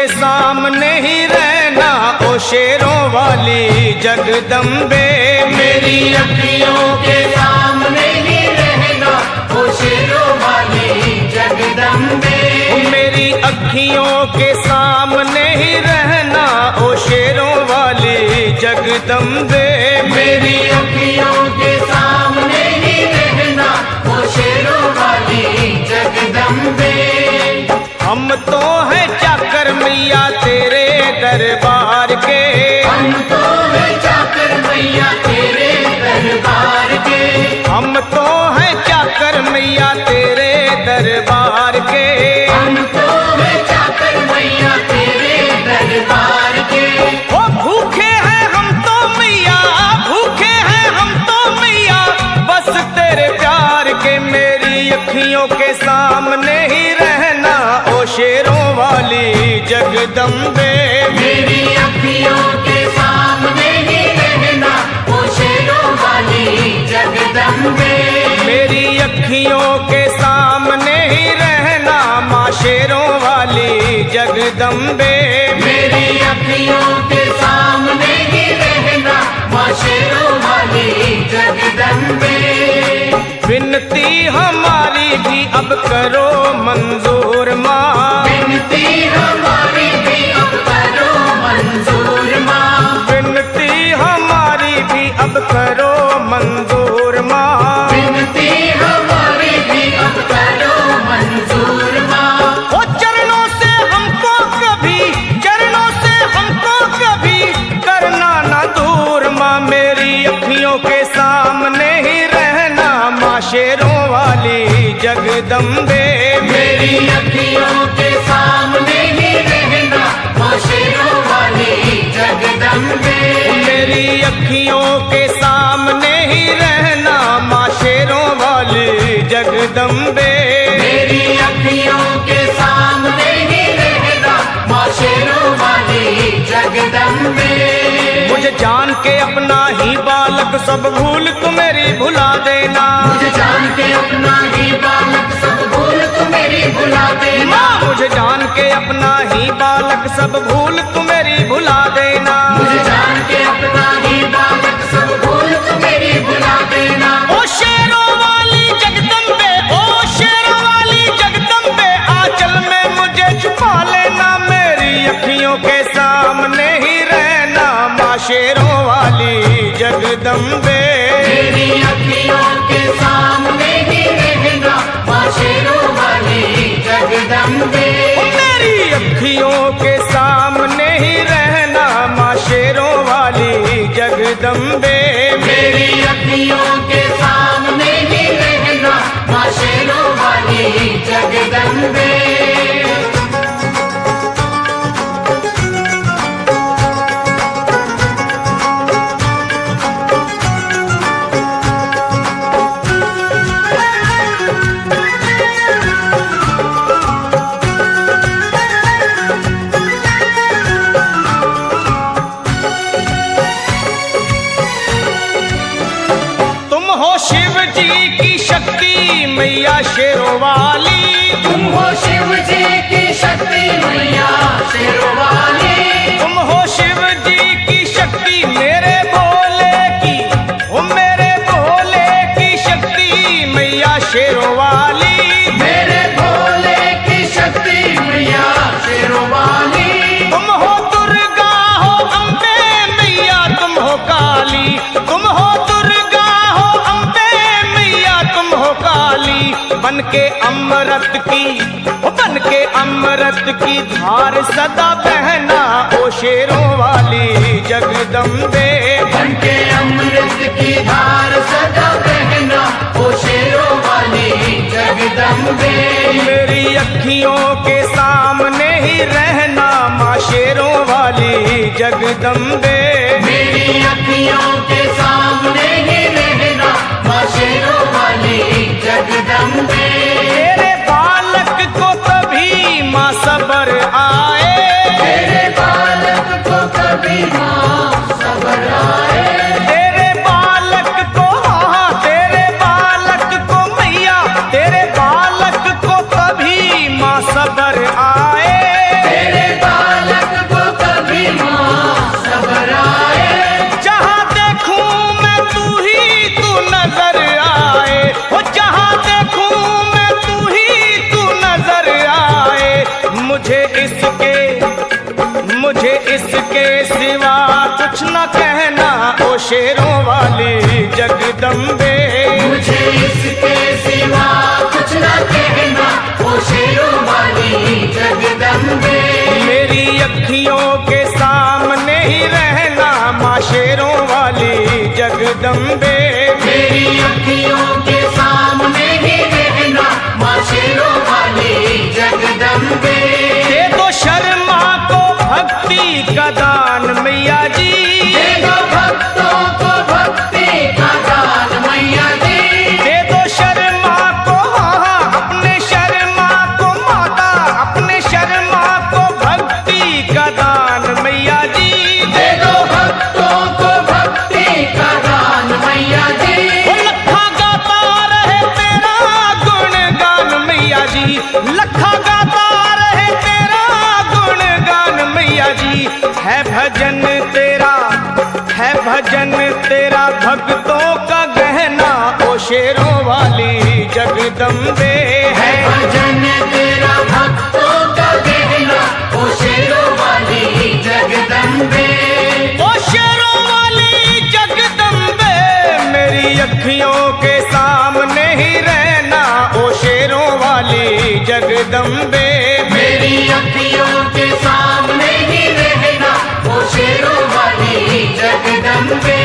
के सामने ही रहना ओ शेरों वाली जगदम्बे। मेरी अखियों के सामने ही रहना ओ शेरों वाली जगदम्बे। मेरी अखियों के सामने ही रहना ओ शेरों वाली जगदम्बे। मेरी अखियों के सामने ही रहना ओ शेरों वाली जगदम्बे। हम तो हैं चाकर मैया तेरे दरबार के। हम तो हैं चाकर मैया तेरे दरबार के। हम तो हैं चाकर मैया तेरे दरबार के। हम तो हैं चाकर मैया तेरे दरबार के। ओ भूखे हैं हम तो मैया, भूखे हैं हम तो मैया बस तेरे प्यार के। मेरी अखियों के सामने ही रहना ओ शेरों वाली जगदम्बे। मेरी अखियों के सामने ही रहना ओ शेरों वाली जगदम्बे। मेरी अखियों के सामने ही रहना माँ शेरों वाली जगदम्बे। मेरी अखियों के सामने ही रहना माँ शेरों वाली जगदम्बे। विनती हमारी भी अब करो मंजूर माँ। विनती हमारी भी अब करो मंजूर माँ। विनती हमारी भी अब करो मंजूर माँ। विनती हमारी भी अब करो मंजूर माँ। ओ चरणों से हमको कभी, चरणों से हमको कभी करना ना दूर माँ। मेरी अखियों के सामने ही रहना माँ शेरों वाली जगदम्बे। मेरी अखियों के सामने ही रहना माँ शेरों वाली जगदम्बे। मेरी अखियों के सामने ही रहना माँ शेरों वाली जगदम्बे। मेरी अखियों के सामने ही रहना माँ शेरों वाली जगदम्बे। मुझे जान के अपना ही बालक सब भूल तू मेरी भुला देना। मुझे जान के अपना ही बालक सब भूल तू मेरी भुला देना। मुझे जान के अपना ही बालक सब भूल तू मेरी भुला देना। मुझे जान के अपना ही बालक सब भूल तू मेरी भुला देना। ओ शेरों वाली जगदम्बे, ओ शेरों वाली जगदम्बे आंचल में मुझे छुपा लेना। मेरी अखियों के सामने ही रहना माँ शेरों वाली जगदम्बे। मेरी अखियों के सामने ही रहना माँ शेरों वाली जगदम्बे। मेरी अखियों के सामने ही रहना माँ शेरों वाली जगदम्बे। मेरी अखियों के सामने ही रहना माँ शेरों वाली जगदम्बे। तुम हो शिव जी की शक्ति मैया शेरों वाली। तुम हो शिव जी की शक्ति मैया शेरों वाली। तुम हो शिव जी की शक्ति मेरे भोले की, ओ मेरे भोले की शक्ति मैया शेरों वाली। मेरे भोले की शक्ति मैया शेरों वाली। तुम हो दुर्गा हो अम्बे मैया तुम हो काली। तुम हो दुर्गा हो अम्बे मैया तुम हो काली। बन के अमृत की, ओ बन के अमृत की धार सदा बहना ओ शेरों वाली जगदम्बे। बन के अमृत की धार सदा बहना ओ शेरों वाली जगदम्बे। मेरी अखियों के सामने ही रहना माँ शेरों वाली जगदम्बे। मेरी अखियों के सामने ही रहना माँ शेरों वाली जगदम्बे। तेरे बालक को कभी माँ सबर आए। तेरे बालक को कभी माँ सबर आए। तेरे बालक को, हाँ तेरे बालक को मैया, तेरे बालक को कभी माँ सबर आए। तेरे बालक भक्ति का दान मैया जी, दे दो भक्तों को भक्ति का दान मैया जी। दे दो शर्मा को, हाँ अपने शर्मा को माता, अपने शर्मा को भक्ति का दान मैया जी, दे दो भक्तों को भक्ति का दान मैया जी। वो लखा गाता रहे तेरा गुणगान मैया जी, लखा गाता रहे तेरा गुणगान मैया जी। है भजन तेरा भक्तों का गहना, ओ शेरों वाली जगदम्बे है है। भजन तेरा भक्तों का गहना, ओ शेरों वाली जगदम्बे। ओ शेरों वाली जगदम्बे, मेरी अखियों के सामने ही रहना, ओ शेरों वाली जगदम्बे। मेरी अखियों के सामने ही रहना, ओ शेरों वाली जगदम्बे।